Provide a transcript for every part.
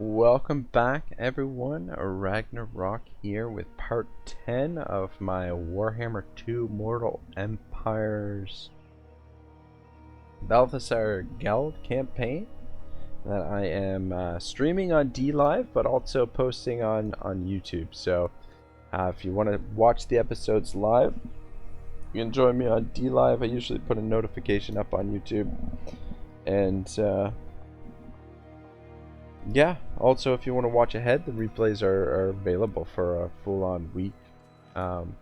Welcome back, everyone. Ragnarok here with part 10 of my Warhammer 2 Mortal Empires Balthasar Gelt campaign that I am streaming on DLive, but also posting on YouTube. So if you want to watch the episodes live, you can join me on DLive. I usually put a notification up on YouTube. And yeah, also if you want to watch ahead, the replays are available for a full-on week on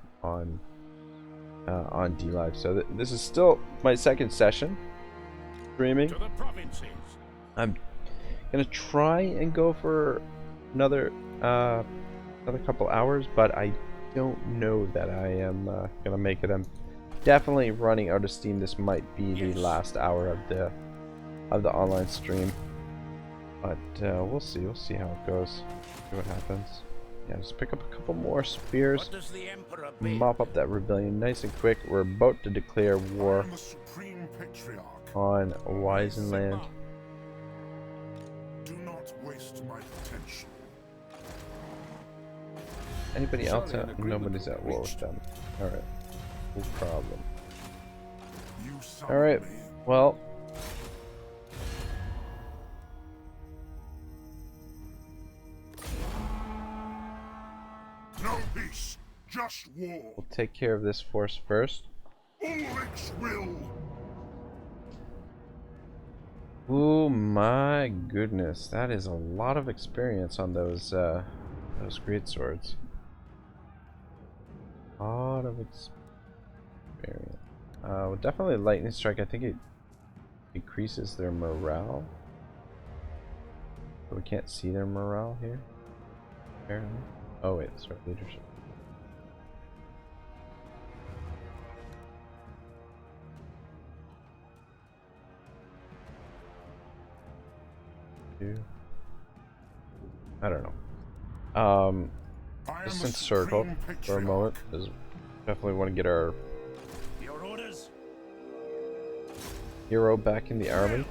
DLive. So this is still my second session streaming. I'm gonna try and go for another couple hours, but I don't know that I am gonna make it. I'm definitely running out of steam. This might be the last hour of the online stream. But we'll see how it goes. See what happens. Yeah, just pick up a couple more spears. Mop up that rebellion nice and quick. We're about to declare war on Wisenland. Do not waste my potential. Anybody else out? Nobody's at war with them. Alright. No problem. Alright. Well, no peace, just war. we'll take care of this force first. Ulrich's will. Oh my goodness, that is a lot of experience on those great swords. A lot of experience. Well, definitely lightning strike. I think it increases their morale. But we can't see their morale here. Apparently. Oh wait, sorry, leadership. I don't know. Just encircle for a moment, because definitely want to get our hero back in the army.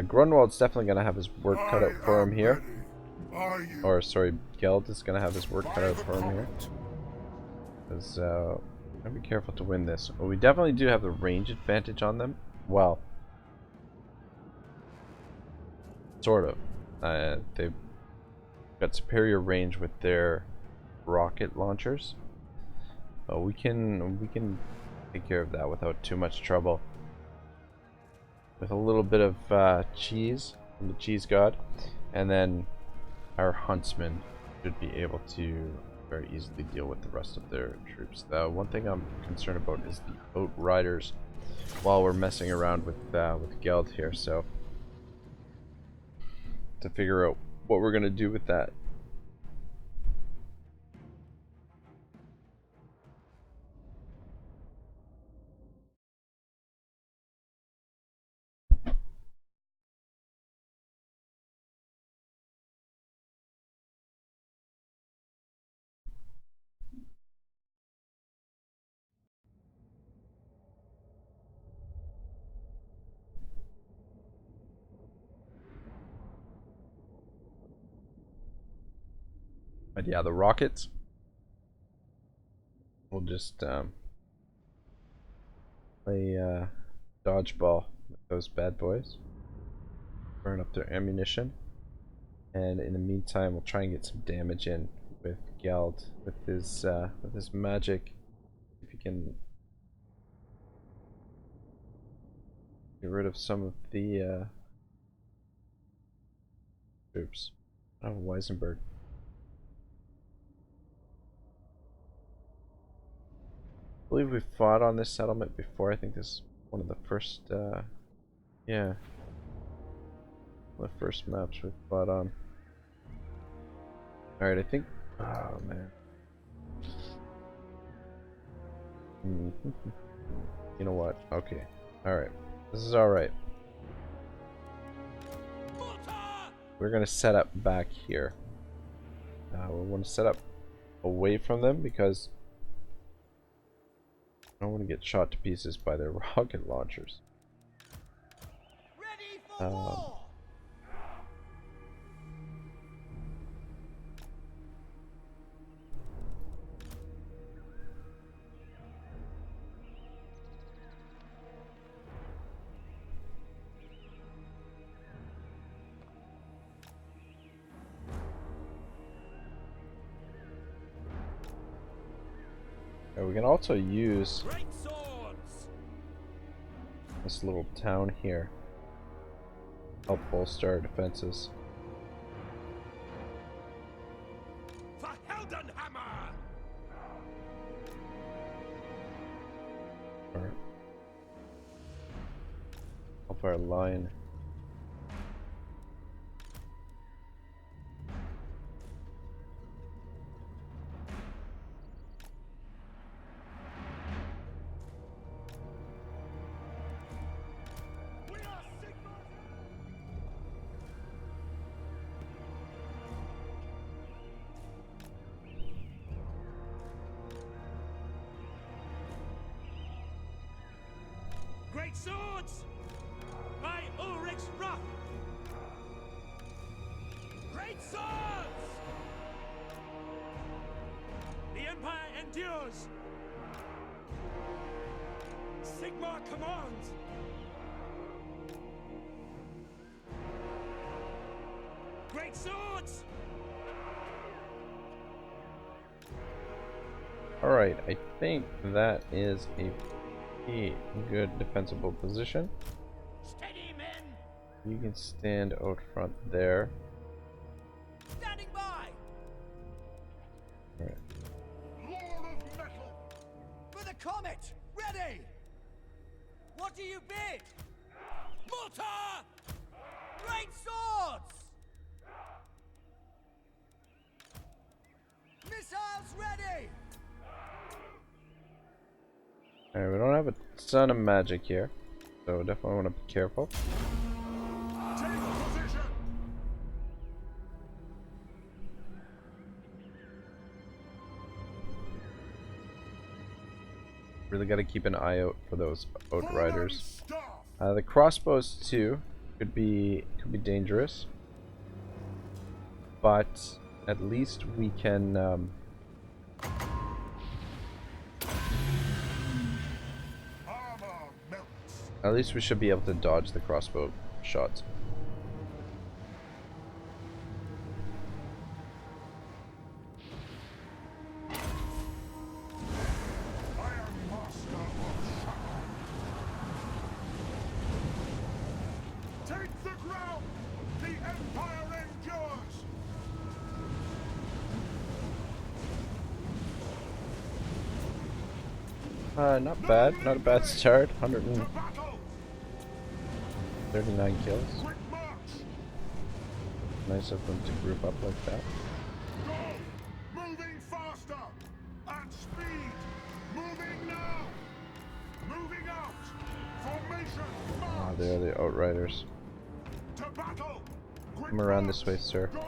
Grunwald's definitely going to have his work cut out for him here. Or, sorry, Geld is going to have his work cut out for him here. Because, gotta be careful to win this. Well, we definitely do have the range advantage on them. Well, sort of. They've got superior range with their rocket launchers. But we can take care of that without too much trouble. With a little bit of cheese from the cheese god, and then our huntsmen should be able to very easily deal with the rest of their troops. The one thing I'm concerned about is the outriders while we're messing around with Geld here, so to figure out what we're gonna do with that. But yeah, the rockets, we'll just play dodgeball with those bad boys. Burn up their ammunition. And in the meantime, we'll try and get some damage in with Geld with his magic. If you can get rid of some of the troops. Oh, Weisenberg. I believe we fought on this settlement before. I think this is one of the first, yeah, one of the first maps we fought on. Alright, I think, oh man. You know what? Okay. Alright. This is alright. We're gonna set up back here. We want to set up away from them because I don't want to get shot to pieces by their rocket launchers. we can also use Great swords. this little town here. Help bolster our defenses. For Heldenhammer. Or help our line. We are Sigma. Great swords! By Ulrich's wrath! Great swords! The Empire endures! Sigmar commands! Great swords! Alright, I think that is a pretty good defensible position. Steady, men! You can stand out front there. Standing by! Alright. Lord of metal. For the comet! Ready! What do you bid? Mortar! Great swords! Missiles ready! Alright, we don't have a ton of magic here, so definitely want to be careful. Take position. Really got to keep an eye out for those outriders. Staff. The crossbows too could be dangerous, but at least we can. Armor melts. At least we should be able to dodge the crossbow shots. I am master of shadow. Take the ground. The Empire endures. Not bad. Not a bad start. To battle. 139 kills. Quick march. Nice of them to group up like that. Go. Moving faster. At speed. Moving now. Moving out. Formation. Ah, March. there are the outriders. To battle. Quick Come around march. this way, sir. Go.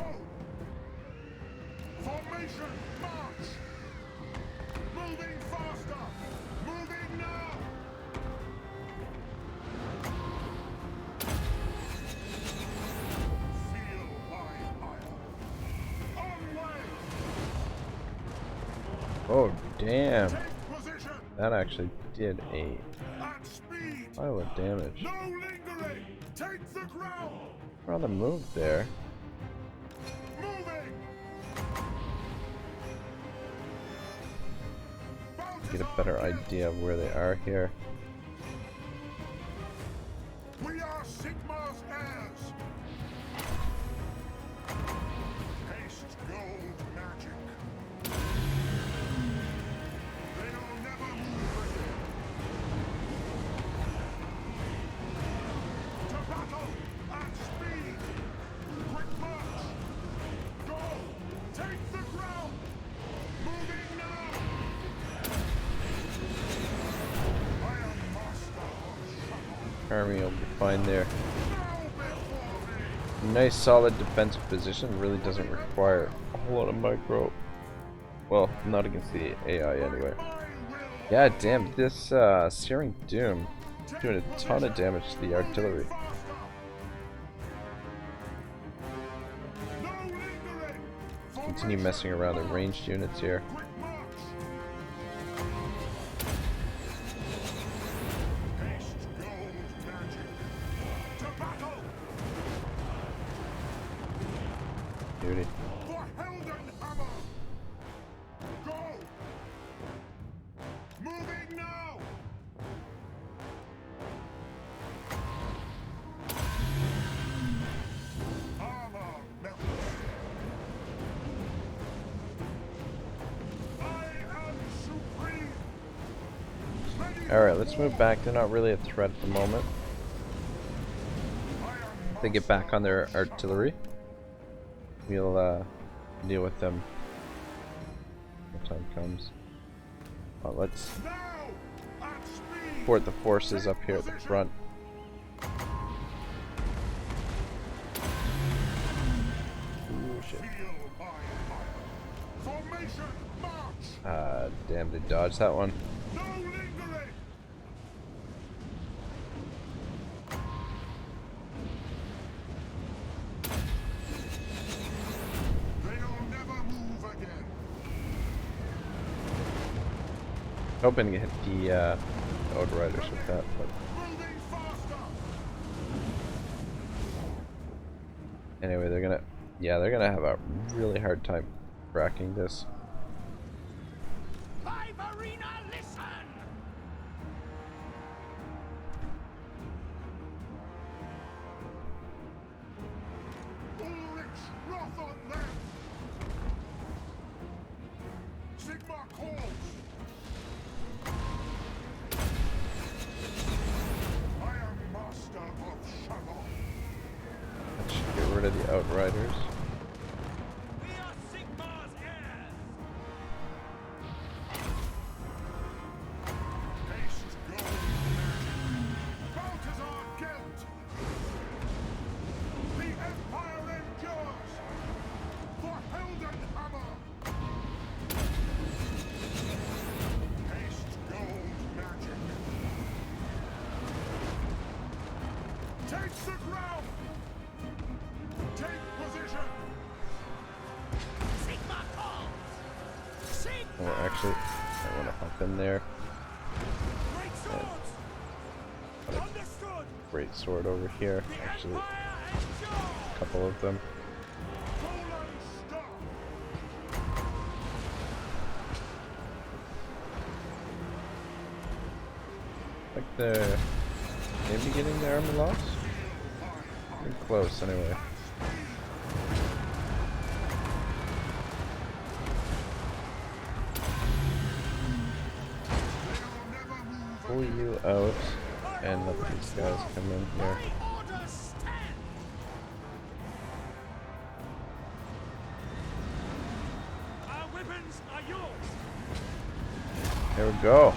Formation. March. Moving faster. Moving now. Feel my ire. On way. Oh, damn. Take position. That actually did a At speed. pile of damage. No lingering. Take the ground. We're on the move there. Moving. Get a better idea of where they are here. We are Sigmar's heirs. Haste gold magic. They'll never move again. To battle at speed. Quick march. Go. Take the ground. Moving now. I am master of shadow. Army will be fine there. Now before me. Nice solid defensive position. Really doesn't require a whole lot of micro. Well, not against the AI anyway. My will. Yeah, damn, this Searing Doom is doing a ton of damage to the artillery. No lingering. Continue messing around the ranged units here. Quick march. Haste gold magic. To battle. Beauty. For Heldenhammer. Go. Alright, let's move back. They're not really a threat at the moment. If they get back on their artillery, we'll deal with them when time comes. Well, let's support the forces up here at the front. Ooh, shit. Damn, they dodged that one. Hoping to hit the Outriders with that, but anyway, they're gonna have a really hard time cracking this. Get rid of the Outriders. We are Sigmar's heirs. Balthasar Gelt! The Empire endures! For Heldenhammer! Haste gold magic! Take the ground! Take position! Sigmar calls. Sigmar. Oh, actually, I want to hop in there. Great swords. Understood. Great sword over here. The Actually, Empire endures. a couple of them. Poland stop! Like they're maybe getting their army lost. Pretty close, anyway. Pull you out and let these guys come in here. Order stand. Our weapons are yours. There we go.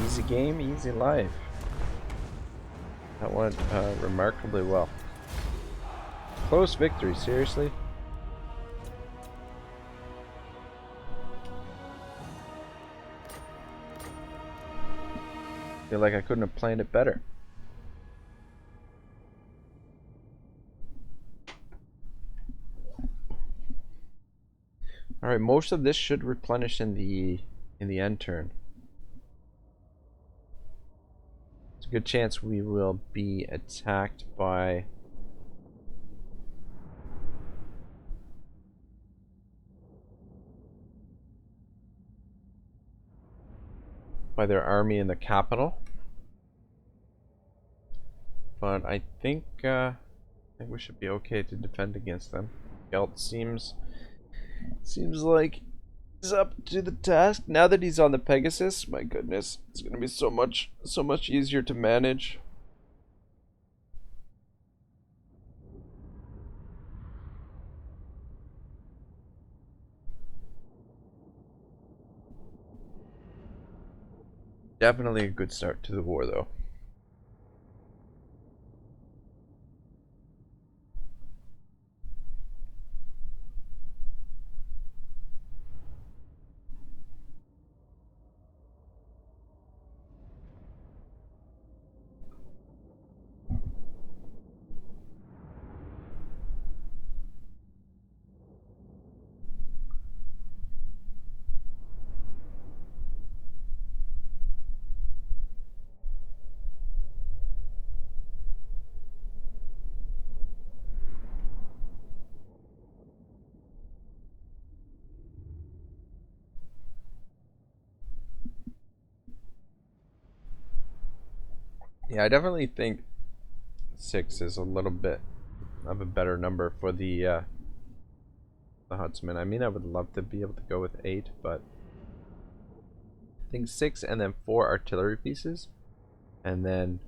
Easy game, easy life. That went remarkably well. Close victory, seriously. Feel like I couldn't have planned it better. All right, most of this should replenish in the end turn. There's a good chance we will be attacked by their army in the capital. But I think we should be okay to defend against them. Gelt seems like he's up to the task. Now that he's on the Pegasus, my goodness, it's gonna be so much easier to manage. Definitely a good start to the war, though. Yeah, I definitely think 6 is a little bit of a better number for the Huntsman. I mean, I would love to be able to go with 8, but think 6 and then 4 artillery pieces, and then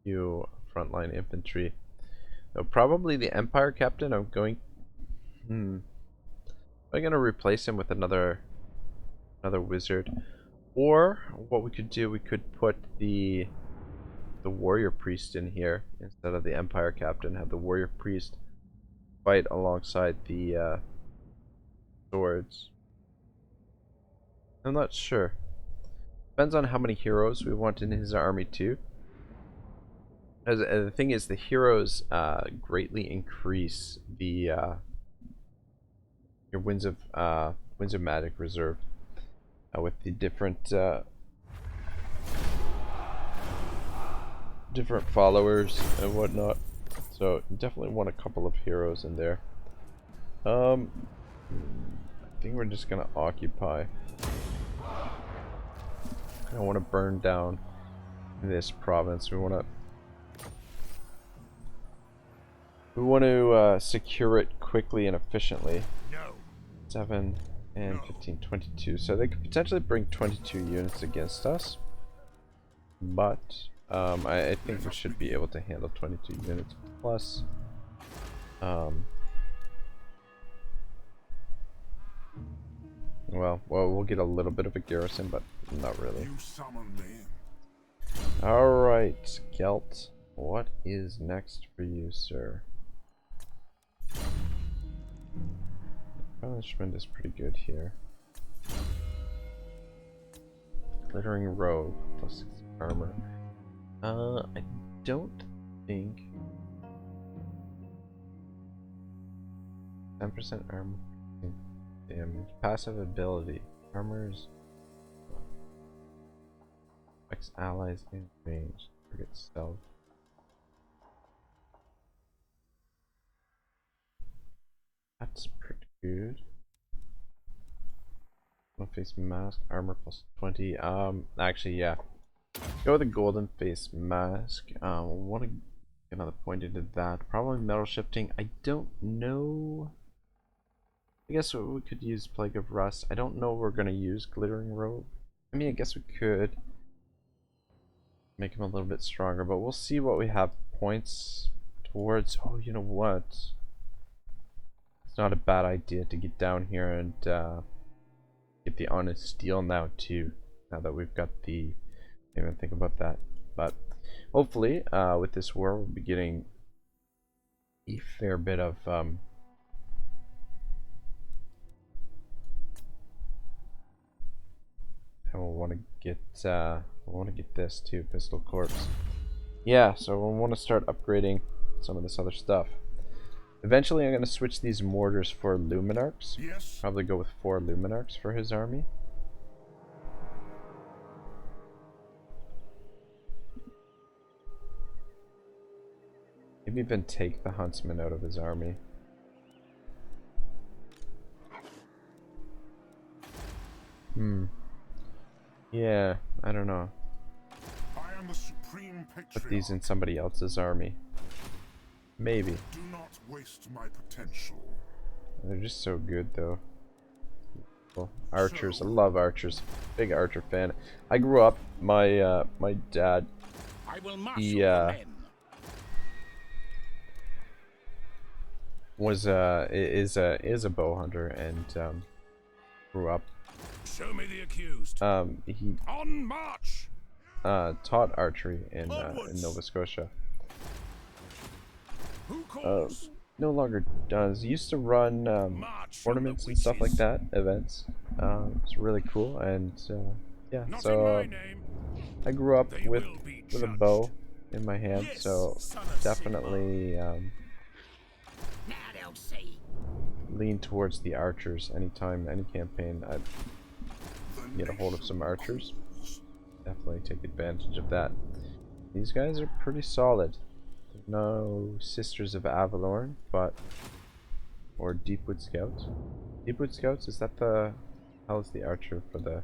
few frontline infantry. So probably the Empire Captain. I'm going. I'm gonna replace him with another wizard, or what we could do, we could put the warrior priest in here instead of the Empire Captain. Have the warrior priest fight alongside the swords. I'm not sure. Depends on how many heroes we want in his army too. As the thing is, the heroes greatly increase the your winds of magic reserve with the different followers and whatnot. So definitely want a couple of heroes in there. I think we're just gonna occupy. I don't want to burn down this province. We want to secure it quickly and efficiently. No. 7 and 15, 22. So they could potentially bring 22 units against us, but I think we should be able to handle 22 units plus. Well, we'll get a little bit of a garrison, but not really. Alright, Gelt, what is next for you, sir? Punishment is pretty good here. Glittering robe, plus 6 armor. I don't think 10% armor damage. Passive ability. Armors affects allies in range. Forget stealth. That's pretty good. Face mask, armor plus 20. Actually, yeah. Go with the golden face mask. Want to get another point into that. Probably metal shifting. I don't know. I guess we could use Plague of Rust. I don't know if we're gonna use Glittering Robe. I mean, I guess we could make him a little bit stronger, but we'll see what we have points towards. Oh, you know what? It's not a bad idea to get down here and get the honest steel now too. Now that we've got the, I didn't even think about that. But hopefully, with this war, we'll be getting a fair bit of and we'll want to get this too, Pistol Corps. Yeah, so we'll want to start upgrading some of this other stuff. Eventually, I'm going to switch these mortars for Luminarchs. Yes. Probably go with 4 Luminarchs for his army. Maybe even take the Huntsman out of his army. Yeah, I don't know. I am the supreme Put patriarch. these in somebody else's army. Maybe. Do not waste my potential. They're just so good though. Cool. Archers, I love archers. Big archer fan. I grew up, my my dad, I will he was is a bow hunter and grew up. Show me the accused. He On march. taught archery in Nova Scotia. Who calls? No longer does. He used to run tournaments and stuff like that, events. It's really cool, and yeah. Not in So my name. I grew up They with will be a judged. bow in my hand, Yes, so son of definitely Now they'll see. lean towards the archers. Anytime, any campaign, I'd get a hold of some archers. Definitely take advantage of that. These guys are pretty solid. No Sisters of Avalorn, but or Deepwood Scouts. Deepwood Scouts, is that the hell is the archer for the,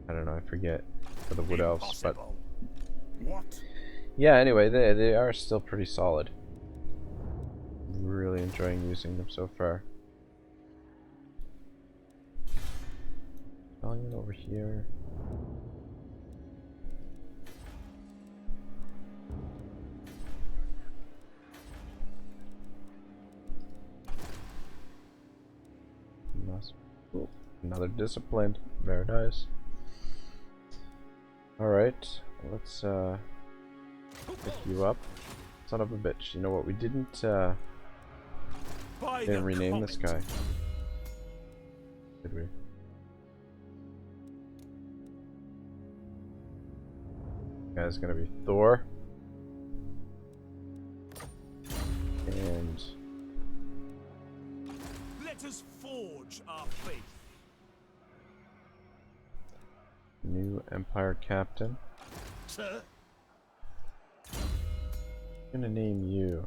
I don't know, I forget, for the Wood Elves, but Impossible. What? yeah, anyway, they are still pretty solid. Really enjoying using them so far. rebellion over here. Ooh, another discipline. Very nice. Alright, let's pick you up. Son of a bitch. You know what? We didn't rename this guy. Did we? Guy's gonna be Thor. And let us forge our faith. new Empire captain. Sir? I'm gonna name you.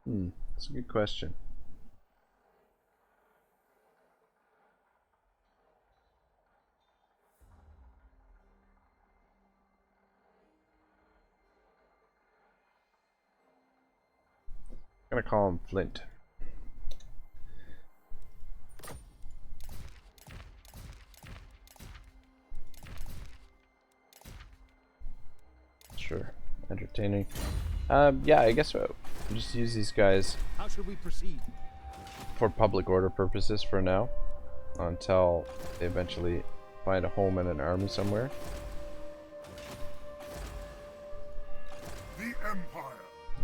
That's a good question. I'm gonna call him Flint. Sure, entertaining. Yeah, I guess we'll just use these guys. How should we proceed? For public order purposes for now, until they eventually find a home in an army somewhere. The Empire.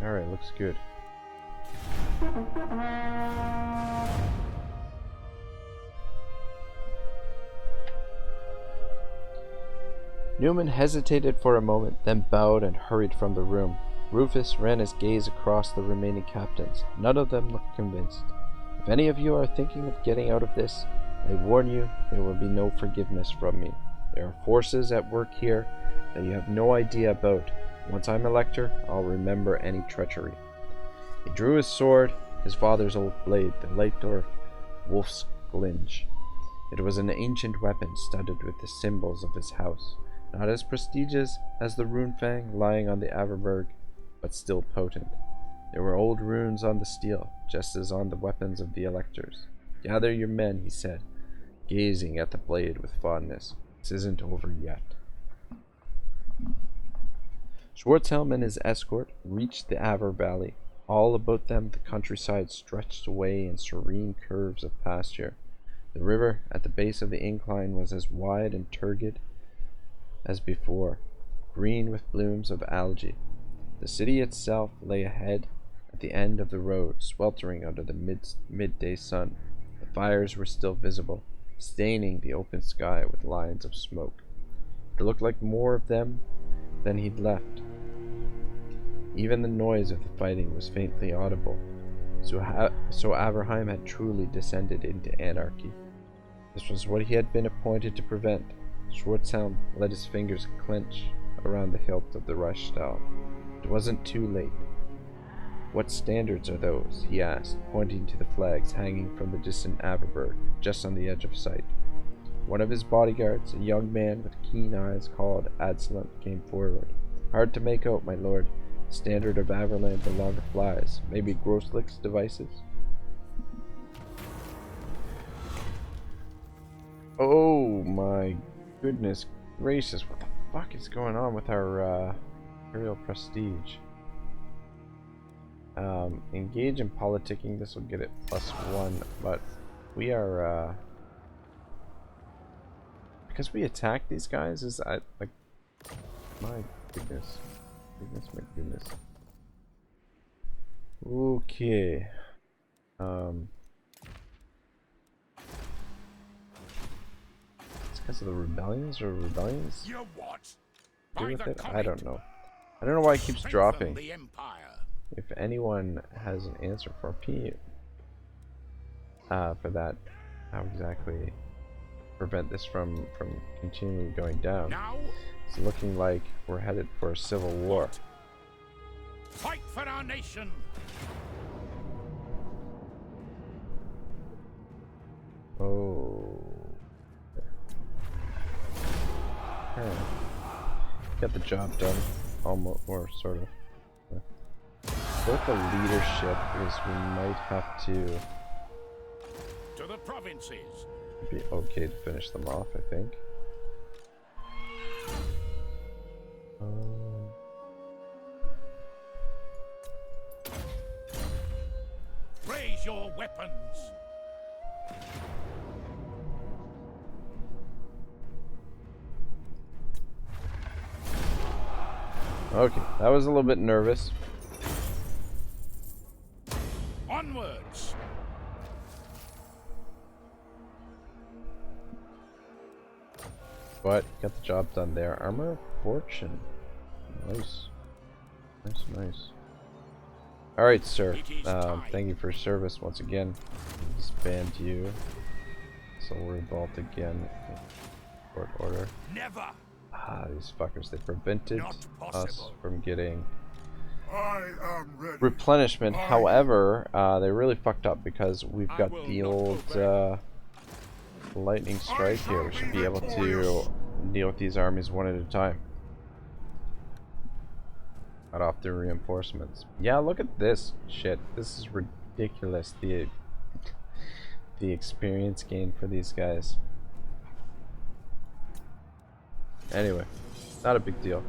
Alright, looks good. Newman hesitated for a moment, then bowed and hurried from the room. Rufus ran his gaze across the remaining captains. None of them looked convinced. If any of you are thinking of getting out of this, I warn you, there will be no forgiveness from me. There are forces at work here that you have no idea about. Once I'm Elector, I'll remember any treachery. He drew his sword, his father's old blade, the Leitdorf Wolf's Glinge. It was an ancient weapon studded with the symbols of his house. Not as prestigious as the Runefang lying on the Averberg, but still potent. There were old runes on the steel, just as on the weapons of the Electors. Gather your men, he said, gazing at the blade with fondness. This isn't over yet. Schwarzhelm and his escort reached the Aver Valley. All about them the countryside stretched away in serene curves of pasture. The river at the base of the incline was as wide and turgid as before, green with blooms of algae. The city itself lay ahead at the end of the road, sweltering under the midday sun. The fires were still visible, staining the open sky with lines of smoke. It looked like more of them than he'd left. Even the noise of the fighting was faintly audible, so Averheim had truly descended into anarchy. This was what he had been appointed to prevent. Schwarzhelm let his fingers clench around the hilt of the Reichsstahl. It wasn't too late. What standards are those? He asked, pointing to the flags hanging from the distant Averberg, just on the edge of sight. One of his bodyguards, a young man with keen eyes called Adsalant, came forward. Hard to make out, my lord. The standard of Averland no longer flies. Maybe Grosslick's devices? Oh my goodness gracious, what the fuck is going on with our Imperial Prestige? Engage in politicking, this will get it +1, but we are, because we attacked these guys, is that, like, my goodness. My goodness. Okay. It's because of the rebellions or rebellions? You what? Do By with the it? I comet. don't know. I don't know why it keeps Strengthen dropping. the Empire. If anyone has an answer for me, for that, how exactly prevent this from continually going down? Now, It's looking like we're headed for a civil war. fight for our nation. Oh. Okay. Got the job done, almost, or sort of. What the leadership is, we might have to the provinces. It'd be okay to finish them off, I think. Raise your weapons. Okay, that was a little bit nervous. Onwards. But got the job done there. Armor of Fortune. Nice. Nice, nice. Alright, sir. Thank you for your service once again. Disband you. So we're revolt again. Court order. Never. Ah, these fuckers. They prevented us from getting I am ready. replenishment. However, they really fucked up because we've got the old lightning strike here. We should be able to deal with these armies one at a time. Cut off the reinforcements. Yeah, look at this shit. This is ridiculous. The experience gain for these guys. Anyway, not a big deal.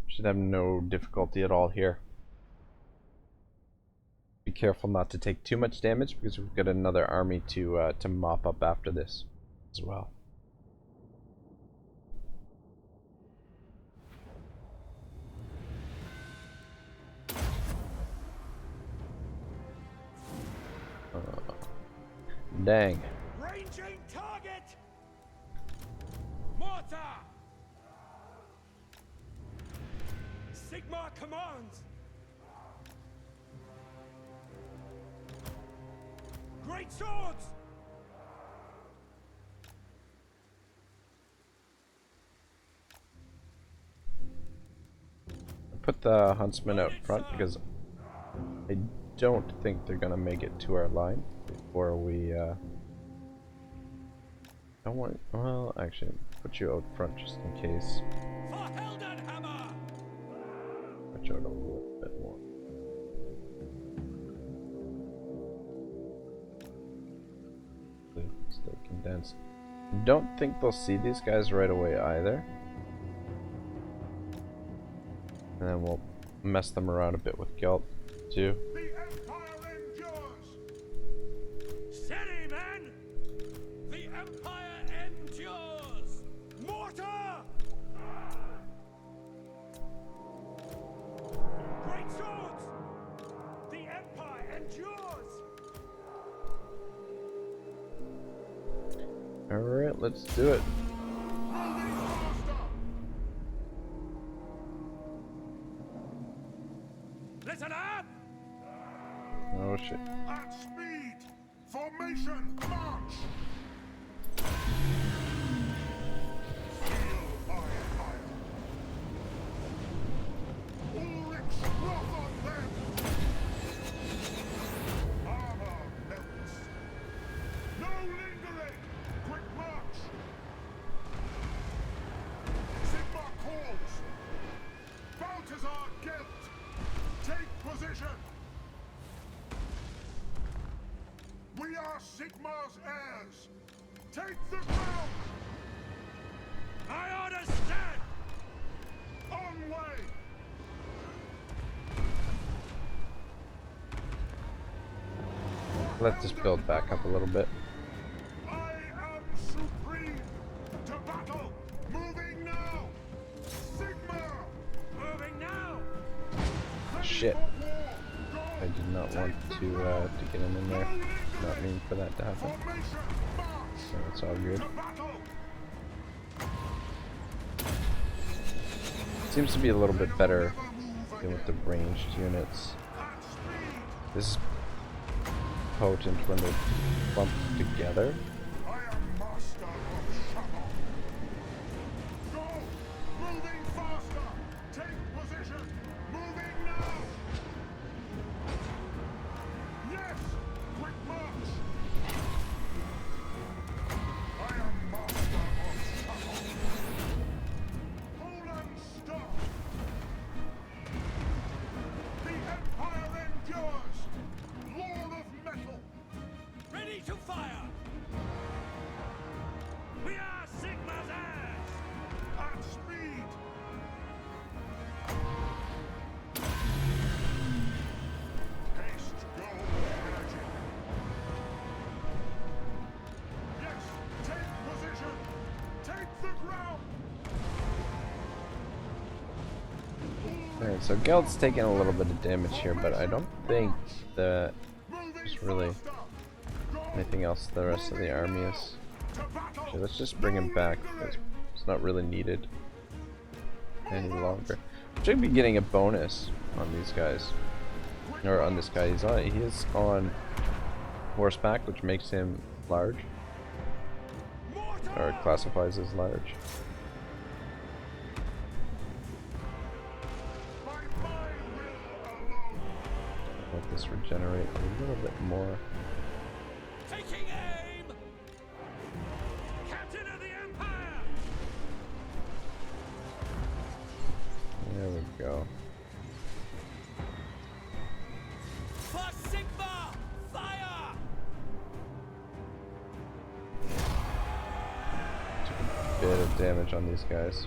Should have no difficulty at all here. Be careful not to take too much damage because we've got another army to mop up after this as well. Dang. Ranging target. Mortar. Sigma commands. Great swords. Put the huntsmen out front because I don't think they're gonna make it to our line before we don't want. Well, actually, put you out front just in case. For Heldenhammer. Watch out a little bit more. Still condensed. Don't think they'll see these guys right away either. And then we'll mess them around a bit with Gelt too. The Empire endures. Steady, men. The Empire endures. Mortar. Great swords. The Empire endures. Alright, let's do it. Moving faster. Listen up. Oh shit. At speed. Formation. March. Steel iron fire. Ulrich's wrath on them. Armor melts. No lingering. Quick march. Sigma calls. Balthasar Gelt. Take position. We are Sigma's heirs. Take the ground. I understand. On way. Let's just build back up a little bit. I am supreme. To battle. Moving now. Sigma. Moving now. Ready Shit. for war. Go. I did not want to get him in there. Not mean for that to happen. Formation. March. So it's all good. To battle. Seems to be a little bit better Never move dealing with again. the ranged units. At speed. This is potent when they're bumped together. I am master of Shabbat. Go! Moving faster! Take position! Moving now! So Gelt's taking a little bit of damage here, but I don't think that there's really anything else the rest of the army is. Okay, let's just bring him back because it's not really needed any longer. Should be getting a bonus on these guys, or on this guy. He is on horseback, which makes him large, or classifies as large. Let this regenerate a little bit more. Taking aim! Captain of the Empire! There we go. For Sigma! Fire! Took a bit of damage on these guys.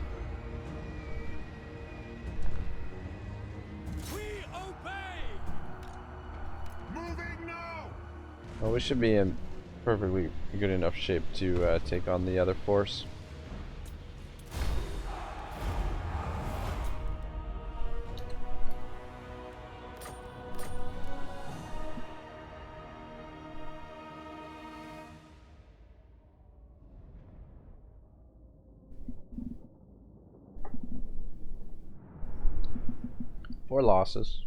We obey! Moving now! Well, we should be in perfectly good enough shape to take on the other force. Four losses.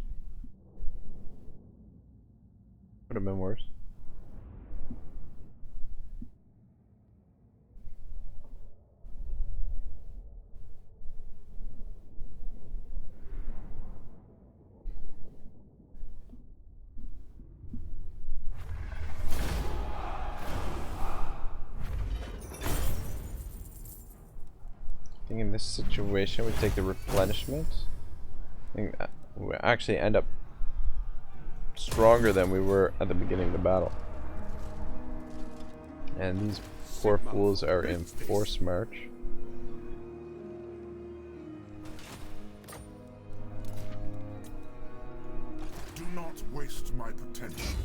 Could have been worse. I think in this situation we take the replenishment. I think we actually end up stronger than we were at the beginning of the battle. And these poor fools are in force march. Do not waste my potential.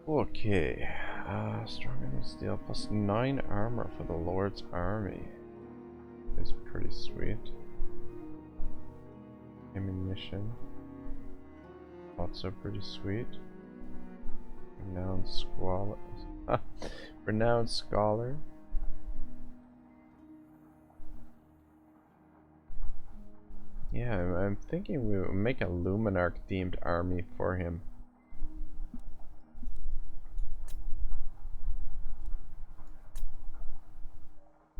Okay, stronger than steel, plus 9 armor for the Lord's army. Is pretty sweet. Ammunition. Also pretty sweet. Renowned squalor. Renowned scholar. Yeah, I'm thinking we will make a Luminarch themed army for him.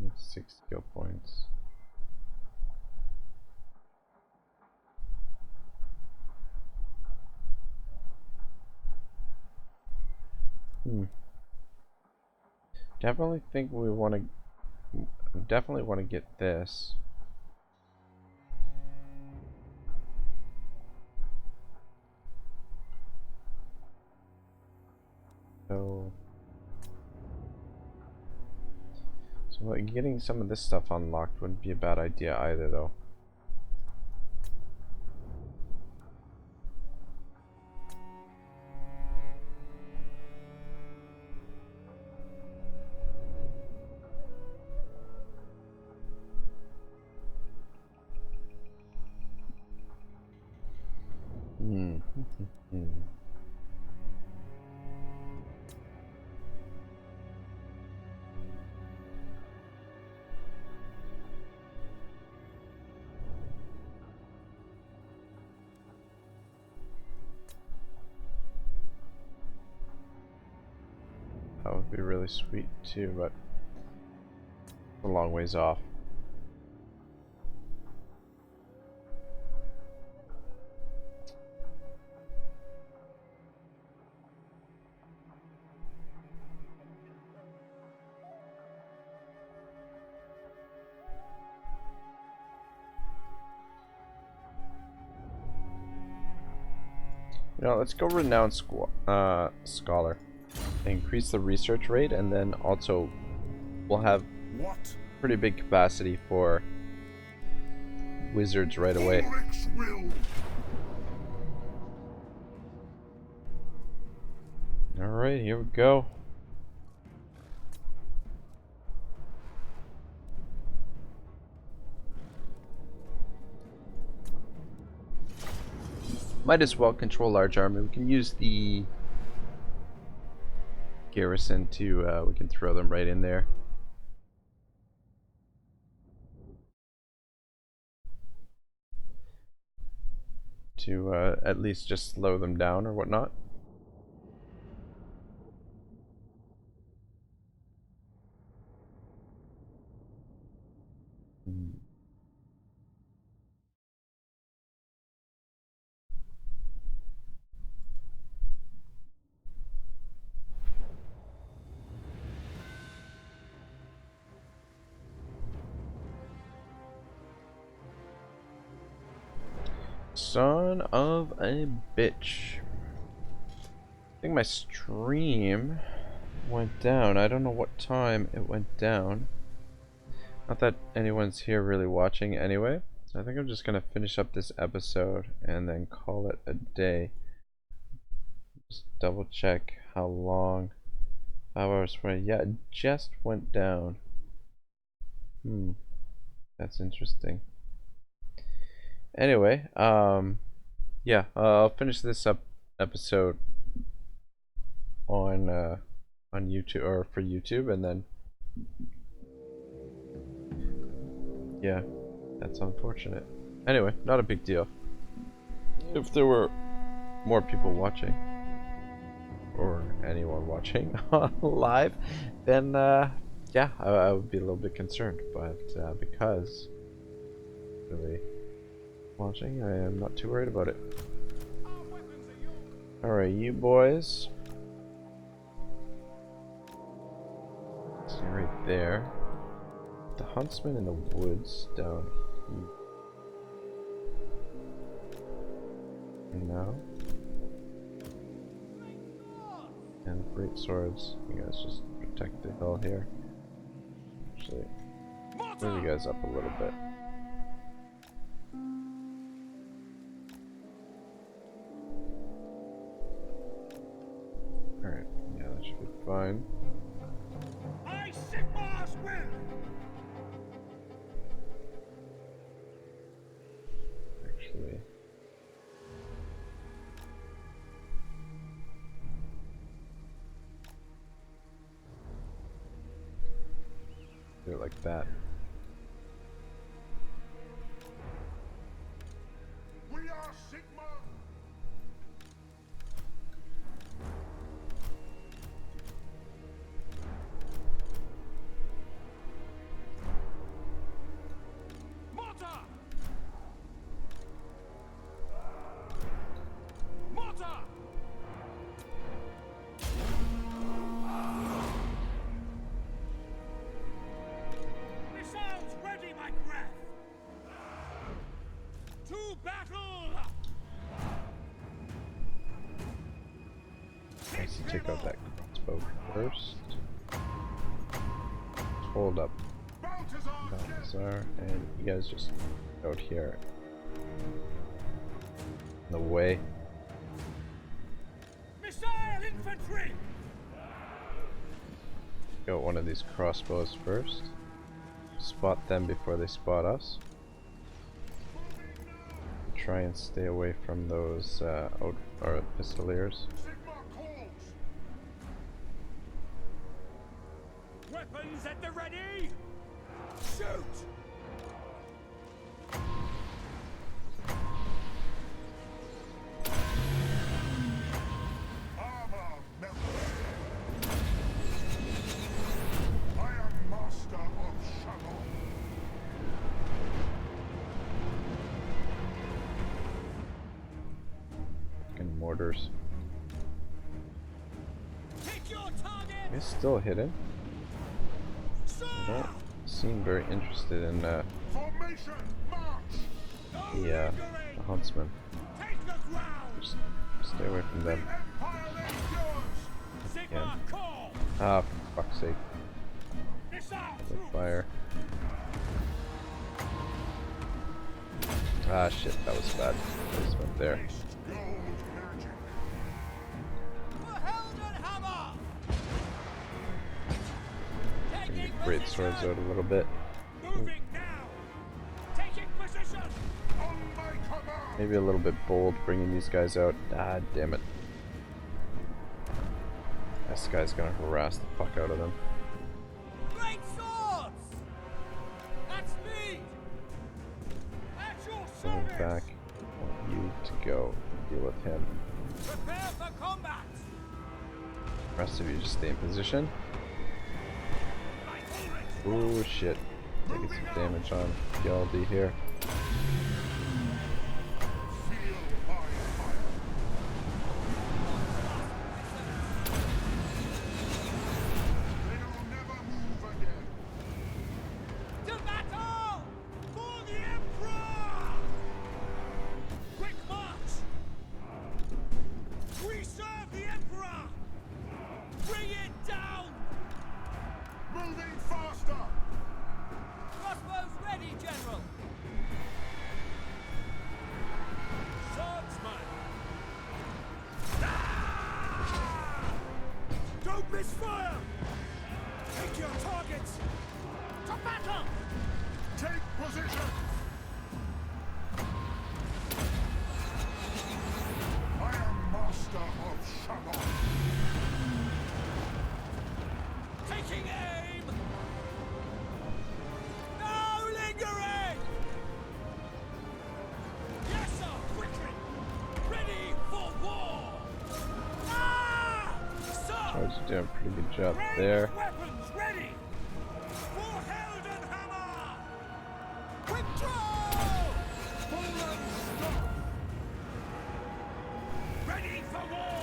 That's 6 skill points. Definitely think we want to. Definitely want to get this. So like, getting some of this stuff unlocked wouldn't be a bad idea either, though. That would be really sweet too, but a long ways off. You know, let's go renowned scholar. Increase the research rate, and then also we'll have pretty big capacity for wizards right away. Alright, here we go. Might as well control large army. We can use the garrison to, we can throw them right in there. To at least just slow them down or whatnot. Son of a bitch. I think my stream went down. I don't know what time it went down. Not that anyone's here really watching anyway. So I think I'm just gonna finish up this episode and then call it a day. Just double check how long. 5 hours 20. Yeah, it just went down. That's interesting. Anyway, yeah, I'll finish this up episode on YouTube, or for YouTube, and then yeah, that's unfortunate. Anyway, not a big deal. If there were more people watching, or anyone watching live, then yeah, I would be a little bit concerned. But because really watching, I am not too worried about it. Alright, you boys. See right there. The huntsman in the woods down here. No. And great swords. You guys just protect the hill here. Actually, move you guys up a little bit. Alright, yeah, that should be fine. Actually, do it like that. We are Sigma. Let's take out that crossbow first. Hold up Balthasar, and you guys just out here in the way. Missile infantry! Got one of these crossbows first. Spot them before they spot us. Try and stay away from those pistoliers. Weapons at the ready! Shoot! Armor melted. I am master of shadow. And mortars. Hit your target! It's still hidden. I don't seem very interested in Formation march. the huntsman. Take the ground! Just stay away from them. Empire is yours. Sigma call! Ah, for fuck's sake. Missile The troops! fire. Ah, shit, that was bad. I just went there. Gold magic. For Heldenhammer! Taking Great swords out a little bit. Moving now! Taking position! On my command. Maybe a little bit bold bringing these guys out. Ah, damn it. This guy's gonna harass the fuck out of them. Great swords! At speed! At your Moving service! back. I want you to go deal with him. Prepare for combat! The rest of you just stay in position. Oh shit. Taking some damage on Geldy here. Feel my fire. They'll never move again. To battle! For the Emperor! Quick march! We serve the Emperor! Bring it down! Moving faster. Crossbows ready, General! Swordsman! Don't misfire! Take your targets! To battle! Take position. I am master of Shalom. Taking aim! No lingering! Yes, sir! Quickly! Ready for war! Ah! Sir! Charge doing a pretty good job Ranged there. weapons ready! For Heldenhammer! Withdraw! Fallen stop. Ready for war!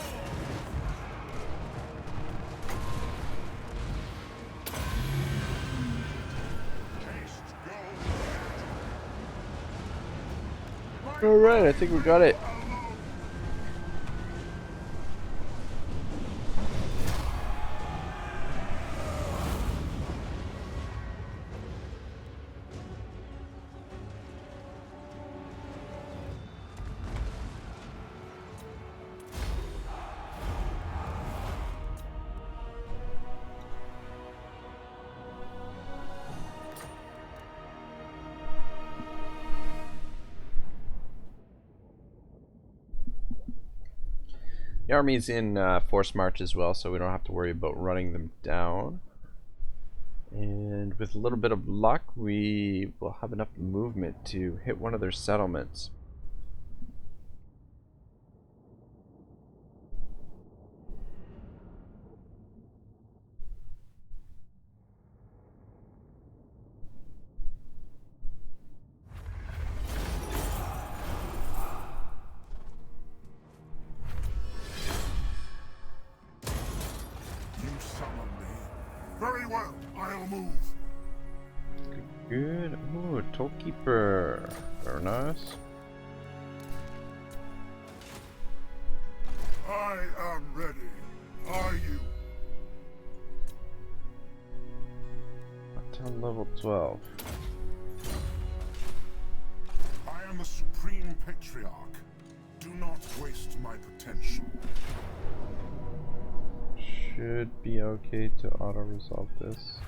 Haste go. Alright, I think we got it. The army's in force march as well, so we don't have to worry about running them down. And with a little bit of luck, we will have enough movement to hit one of their settlements. You summon me. Very well, I'll move. Good. Ooh, Tollkeeper. Very nice. I am ready. Are you? Until level 12. I am the Supreme Patriarch. Do not waste my potential. Should be okay to auto-resolve this.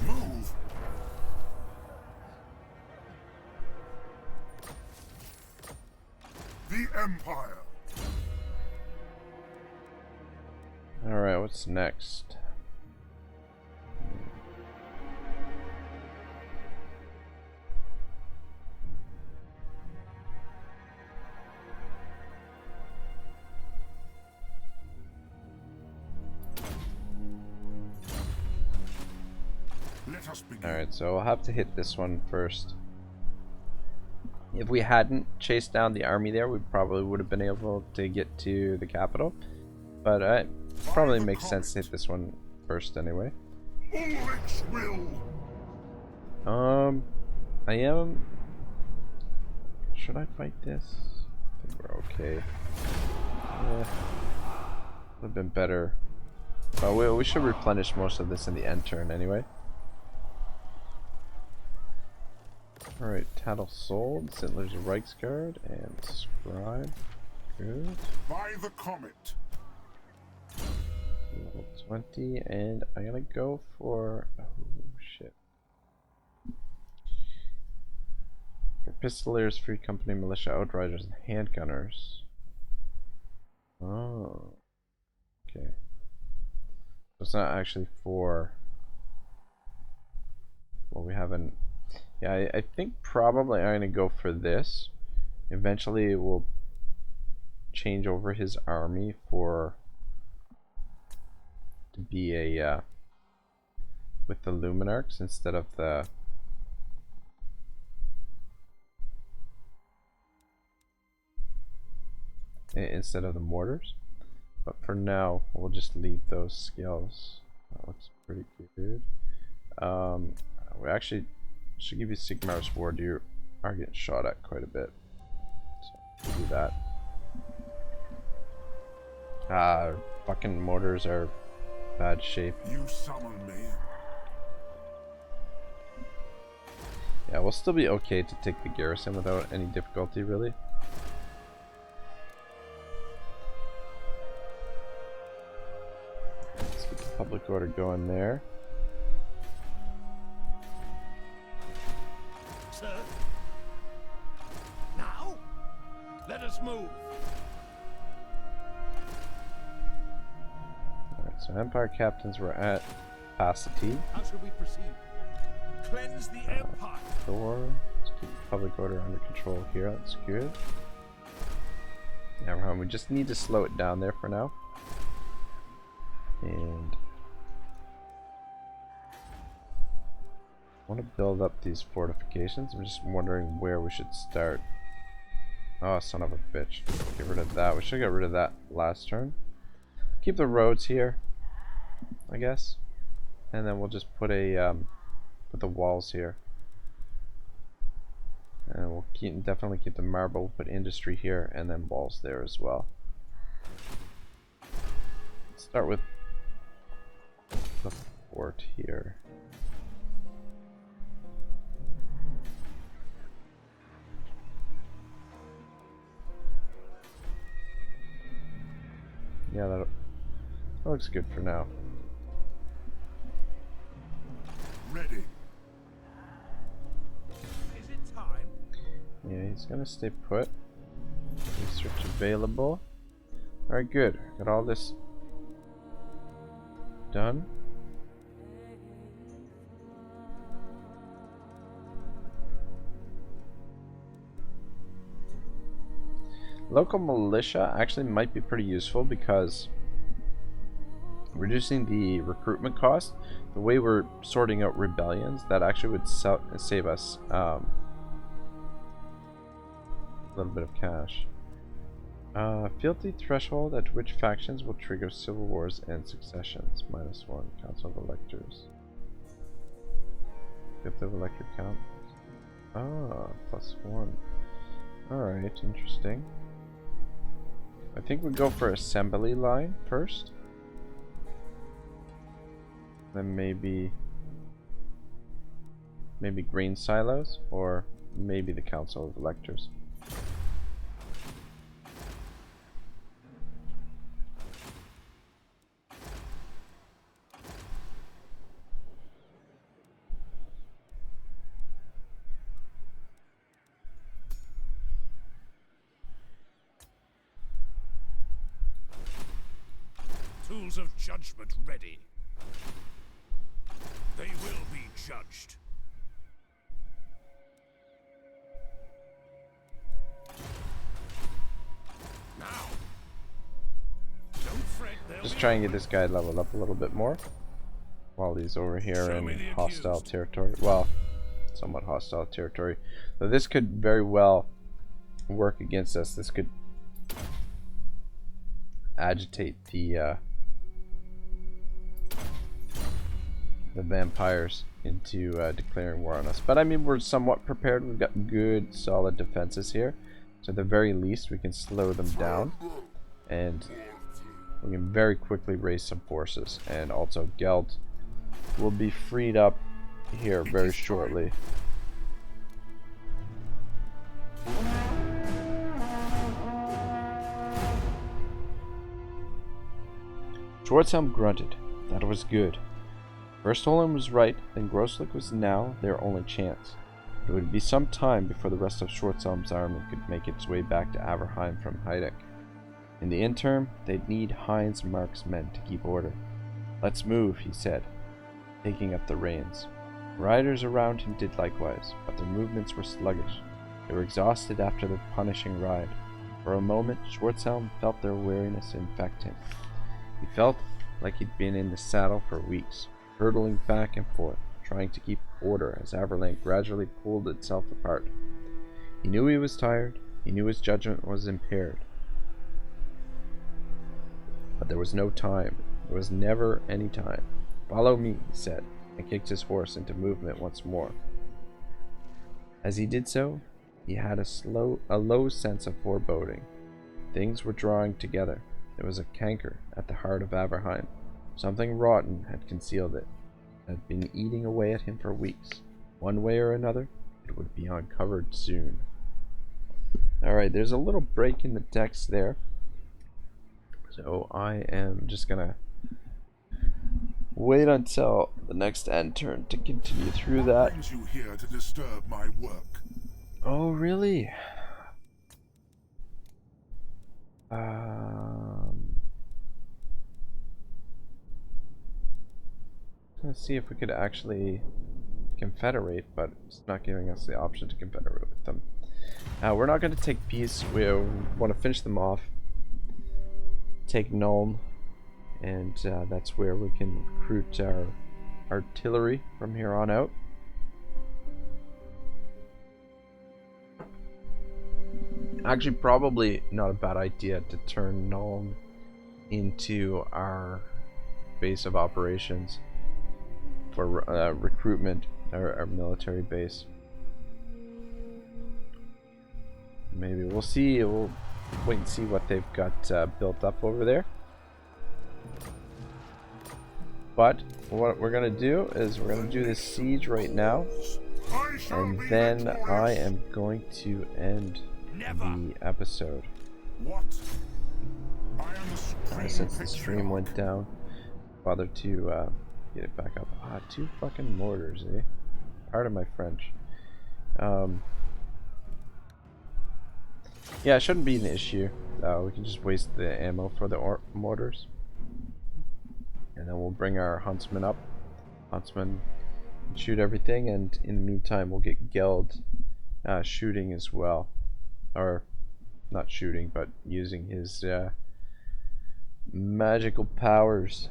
Move. The Empire. Alright, what's next? Let us begin. Alright, so I'll have to hit this one first. If we hadn't chased down the army there, we probably would have been able to get to the capital. But it probably makes sense to hit this one first anyway. Ulrich's will. I am... Should I fight this? I think we're okay. Yeah. Would have been better. But we should replenish most of this in the end turn anyway. Alright, Tattle sold, Sittler's Reichsguard, and Scribe. Good. By the comet. Level 20, and I'm gonna go for... Oh, shit. Pistoliers, Free Company, Militia, Outriders, and Handgunners. Oh. Okay. So it's not actually for... Well, we haven't... Yeah, I think probably I'm going to go for this. Eventually we'll change over his army for... to be a... with the Luminarchs instead of the... instead of the mortars. But for now, we'll just leave those skills. That looks pretty good. We actually should give you Sigmar's Ward. You are getting shot at quite a bit. So we'll do that. Fucking mortars are bad shape. You summon me. Yeah, we'll still be okay to take the garrison without any difficulty, really. Let's get the public order going there. Sir? Now? Let us move. Alright, so Empire captains were at Capacity. How should we proceed? Cleanse the Empire. Thor. Let's keep the public order under control here. That's good. Yeah, we just need to slow it down there for now. And I want to build up these fortifications. I'm just wondering where we should start. Oh, son of a bitch. Get rid of that. We should get rid of that last turn. Keep the roads here, I guess. And then we'll just put a put the walls here. And we'll definitely keep the marble. We'll put industry here and then walls there as well. Let's start with the fort here. Yeah, that looks good for now. Ready. Is it time? Yeah, he's gonna stay put. Research available. Alright, good. Got all this done. Local militia actually might be pretty useful because reducing the recruitment cost, the way we're sorting out rebellions, that actually would save us a little bit of cash. Fealty threshold at which factions will trigger civil wars and successions. -1. Council of Electors. Fifth of Elector count. Ah, +1. Alright, interesting. I think we go for assembly line first. Then maybe grain silos, or maybe the Council of Electors. Tools of judgment ready. They will be judged. Now. Don't fret, Just try and get this guy leveled up a little bit more while he's over here in hostile territory. Well, somewhat hostile territory. So this could very well work against us. This could agitate the vampires into declaring war on us. But I mean, we're somewhat prepared. We've got good, solid defenses here. So at the very least, we can slow them down. And we can very quickly raise some forces. And also, Gelt will be freed up here very shortly. Schwarzhelm grunted. That was good. First Olin was right, then Grosslick was now their only chance. It would be some time before the rest of Schwarzhelm's army could make its way back to Averheim from Heidek. In the interim, they'd need Heinz Mark's men to keep order. "Let's move," he said, taking up the reins. Riders around him did likewise, but their movements were sluggish. They were exhausted after the punishing ride. For a moment, Schwarzhelm felt their weariness infect him. He felt like he'd been in the saddle for weeks, hurtling back and forth, trying to keep order as Averland gradually pulled itself apart. He knew he was tired, he knew his judgment was impaired. But there was no time. There was never any time. "Follow me," he said, and kicked his horse into movement once more. As he did so, he had a low sense of foreboding. Things were drawing together. There was a canker at the heart of Averheim. Something rotten had concealed it. It had been eating away at him for weeks. One way or another, it would be uncovered soon. Alright, there's a little break in the text there. So I am just gonna wait until the next end turn to continue through that. What brings you here to disturb my work? Oh, really? Let's see if we could actually confederate, but it's not giving us the option to confederate with them. We're not going to take peace. We want to finish them off. Take Nuln, and that's where we can recruit our artillery from here on out. Actually, probably not a bad idea to turn Nuln into our base of operations for recruitment, our military base. Maybe we'll see. We'll wait and see what they've got built up over there. But what we're gonna do is we're gonna do this siege right now, and then I am going to end the episode. What? I am the supreme Since the stream patriarch. went down, bother to get it back up. Ah, 2 fucking mortars, eh? Pardon my French. Yeah, it shouldn't be an issue. We can just waste the ammo for the mortars. And then we'll bring our huntsman up. Huntsman can shoot everything, and in the meantime we'll get Geld shooting as well. Or, not shooting, but using his magical powers.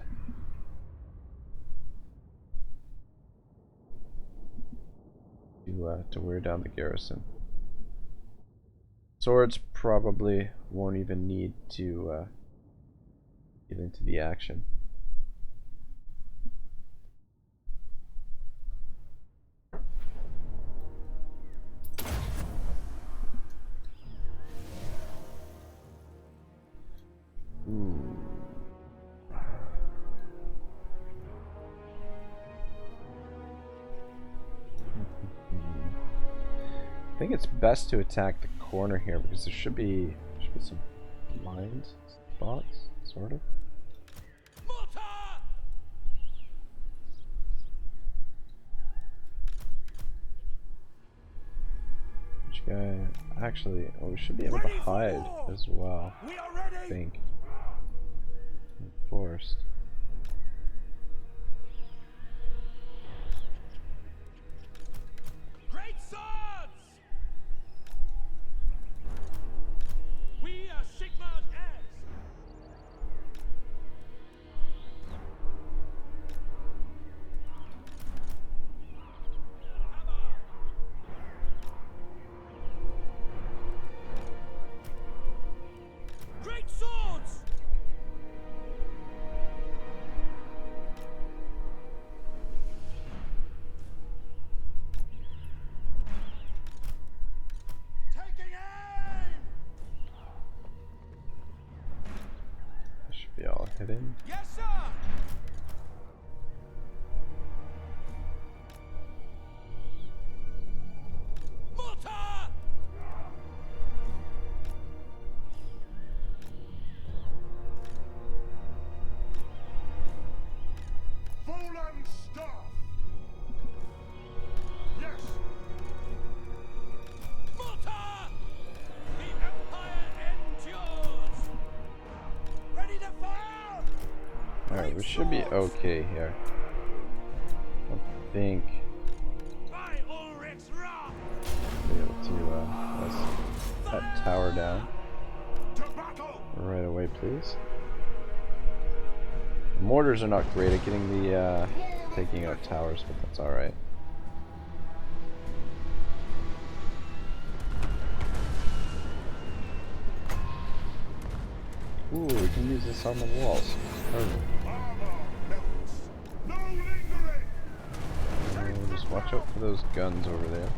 To wear down the garrison. Swords probably won't even need to get into the action. I think it's best to attack the corner here because there should be some blind spots, sort of. Which guy? Actually, oh, we should be able to hide as well. I think. Forced. Great swords! We are Sigmar's heirs. Great swords! Taking aim! That should be all hidden. Yes, sir! Mortar! Full and staff. Yes. we should be okay here. I think be able to let's that tower down right away, please. The mortars are not great at getting the taking out towers, but that's all right. Ooh, we can use this on the walls. Perfect. Just watch out for those guns over there.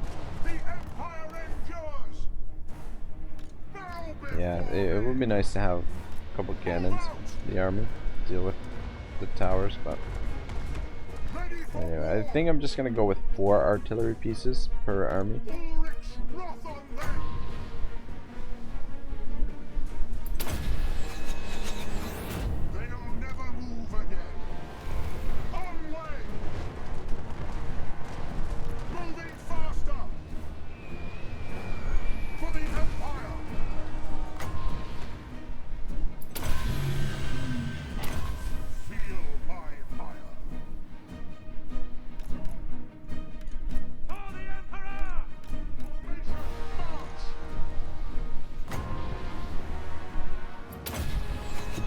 Yeah, it would be nice to have a couple cannons in the army to deal with the towers, but anyway, I think I'm just gonna go with 4 artillery pieces per army.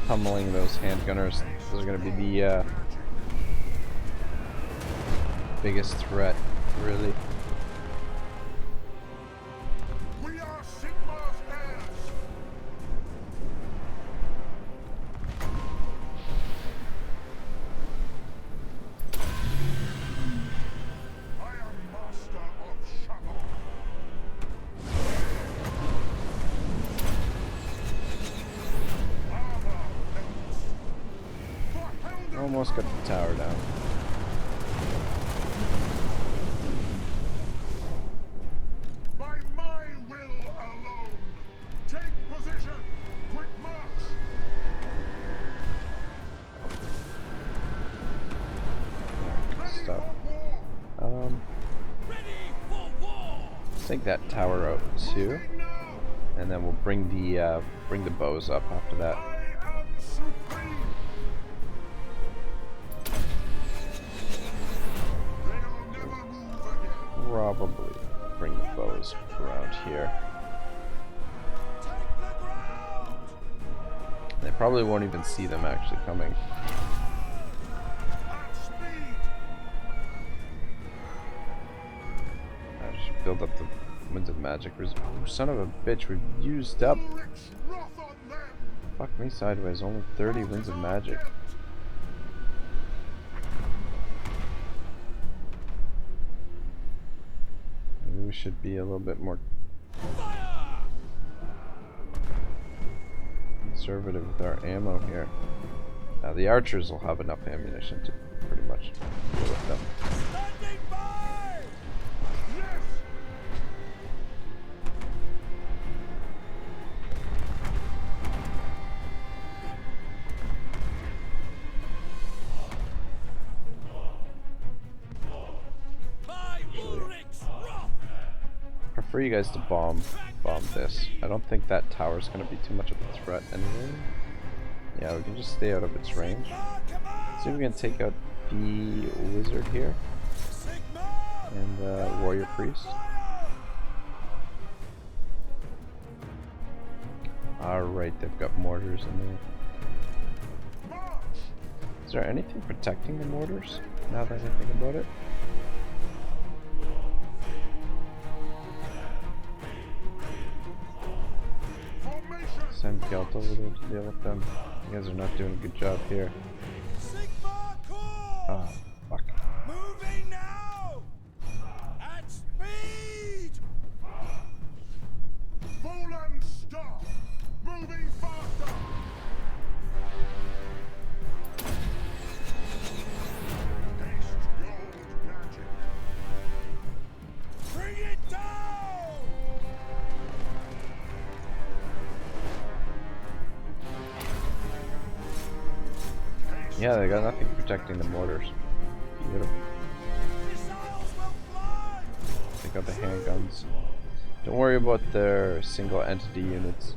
Pummeling those handgunners. Those are going to be the biggest threat, really. We are Sigmar's heirs. I am master of Shadow. Almost got the tower down. By my will alone. Take position. Quick march. Good stuff. Let's take that tower out too, and then we'll bring the bows up after that. I am supreme. They'll never move again. Probably bring the bows around here. They probably won't even see them actually coming. At speed. I should build up the Winds of Magic. Son of a bitch, we've used up. Ulrich's wrath on them. Fuck me sideways, only 30 Winds of Magic. Maybe we should be a little bit more conservative with our ammo here. Now the archers will have enough ammunition to pretty much deal with them. Standing by! Yes. By Ulrich's wrath! I prefer you guys to bomb this. I don't think that tower's gonna be too much of a threat anyway. Yeah, we can just stay out of its range. See if we can take out the wizard here and the warrior priest. Alright, they've got mortars in there. Is there anything protecting the mortars now that I think about it? Send Gelt over there to deal with them. You guys are not doing a good job here. Sigmar Core! Oh, fuck. Moving now! At speed! Volan Star. Moving faster. Haste gold magic. Bring it down! Yeah, they got nothing protecting the mortars. Beautiful. Missiles will fly! They got the handguns. Don't worry about their single entity units.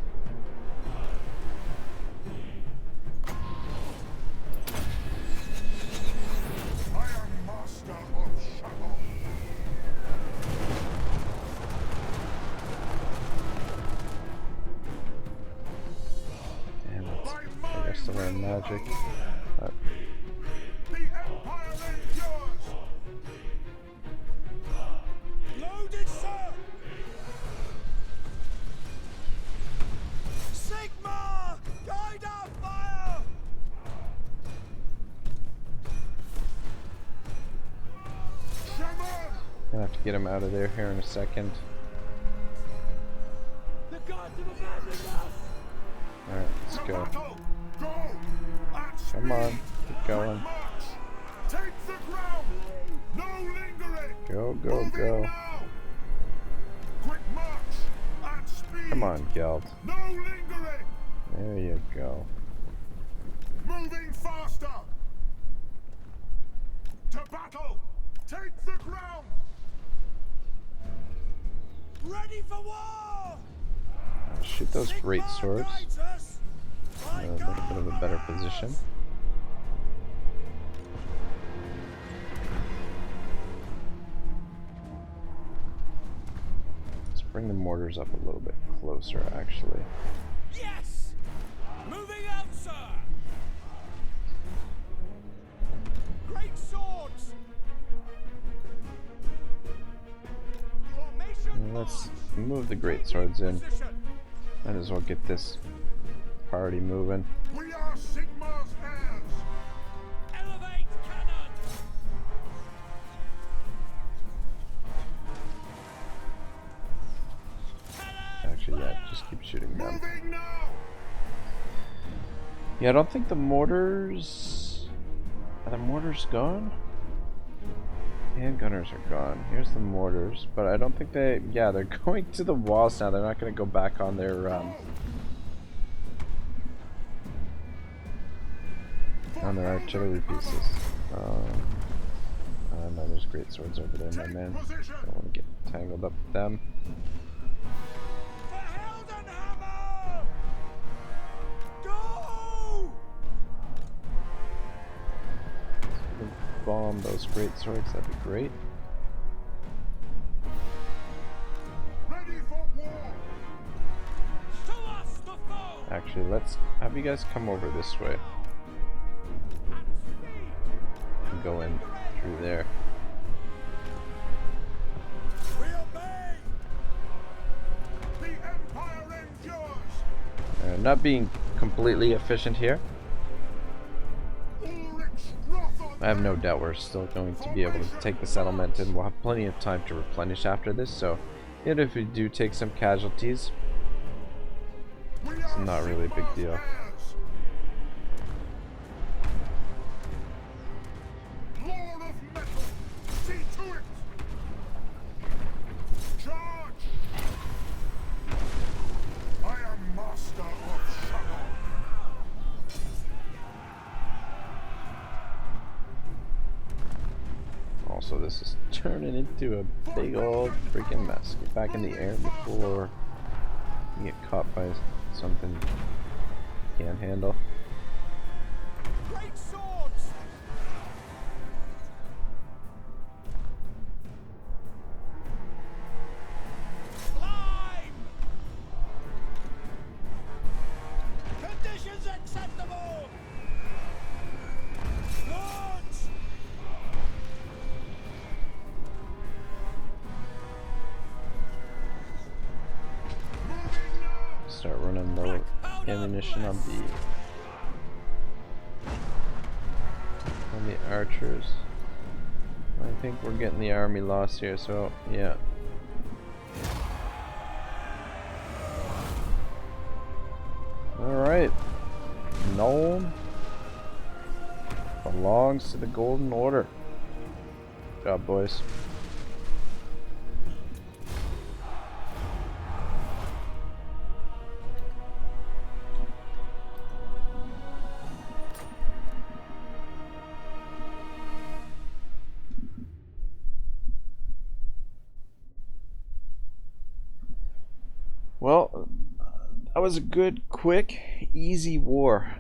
next to learn magic. The Empire endures! Loaded, sir! Sigma! Guide our fire! Shaman! Gonna have to get him out of there here in a second. The gods have abandoned us! Alright, let's To go. battle! Go! At speed! Come on, keep going. Quick march! Take the ground! No lingering! Go, go, Moving go. now! Quick march! At speed! Come on, Gelt. No lingering! There you go. Moving faster! To battle! Take the ground! Ready for war! Shoot those great Sigmar swords. guides us! My A little bit of a better position. Let's bring the mortars up a little bit closer, actually. Yes! Moving out, sir! Great swords! Formation And let's march! move the great swords in. Position! Might as well get this party moving. We are Sigmar's heirs! Elevate cannon! Actually, yeah, just keep shooting them. Moving now! Yeah, I don't think the mortars... Are the mortars gone? Handgunners are gone. Here's the mortars, but I don't think they... Yeah, they're going to the walls now. They're not going to go back on their... on their artillery pieces. No, there's great swords over there, my man. Don't want to get tangled up with them. For Heldenhammer! Go! Bomb those great swords, that'd be great. Ready for war! To us the foe! Actually, let's have you guys come over this way At speed! and go in through there. We obey! The Empire endures! Not being completely efficient here. Ulrich Wrath I have no doubt we're still going to be able to take the settlement, and we'll have plenty of time to replenish after this, so even if we do take some casualties, it's not really a big deal. Lord of metal, see to it! Charge! I am master of Shadow. Also, this is turning into a big old freaking mess. Get back in the air before you get caught by something you can't handle. Great swords! Climb! Conditions acceptable! Launch! Start running low ammunition on the archers. I think we're getting the army lost here, so yeah. Alright. Nuln belongs to the Golden Order. Good job, boys. Well, that was a good, quick, easy war.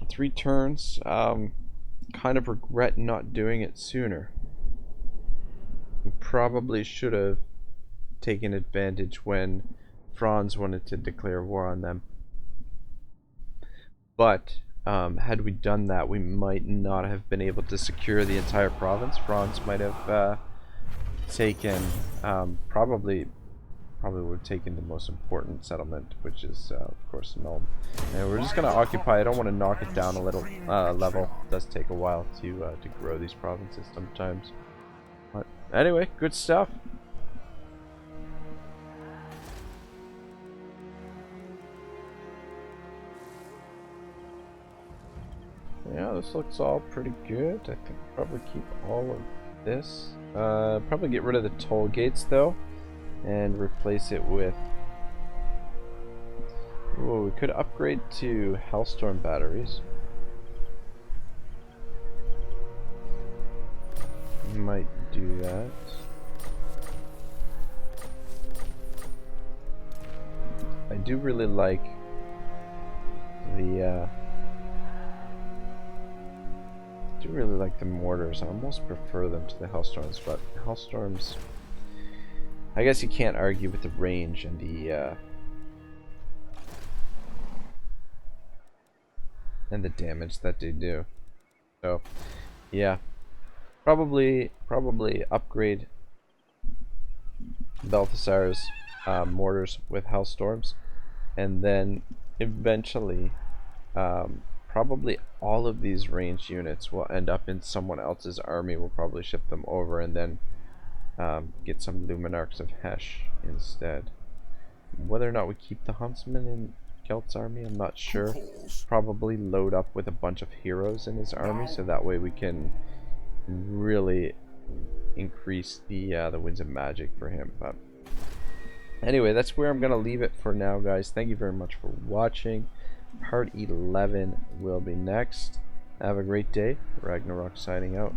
3 turns. Kind of regret not doing it sooner. We probably should have taken advantage when Franz wanted to declare war on them. but had we done that, we might not have been able to secure the entire province. France might have taken, probably would have taken the most important settlement, which is, of course, Nuln. And we're just going to occupy. I don't want to knock it down a little level. It does take a while to grow these provinces sometimes. But anyway, good stuff. Yeah, this looks all pretty good. I think I'll probably keep all of this. Probably get rid of the toll gates though, and replace it with... Ooh, we could upgrade to Hellstorm batteries. Might do that. I do really like the mortars. I almost prefer them to the Hellstorms, but Hellstorms, I guess you can't argue with the range and the damage that they do. So yeah, probably upgrade Balthasar's mortars with Hellstorms, and then eventually probably all of these ranged units will end up in someone else's army. We'll probably ship them over and then get some Luminarchs of Hesh instead. Whether or not we keep the Huntsman in Gelt's army, I'm not sure. Probably load up with a bunch of heroes in his army, so that way we can really increase the winds of magic for him. But anyway, that's where I'm gonna leave it for now, guys. Thank you very much for watching. Part 11 will be next. Have a great day. Ragnarok signing out.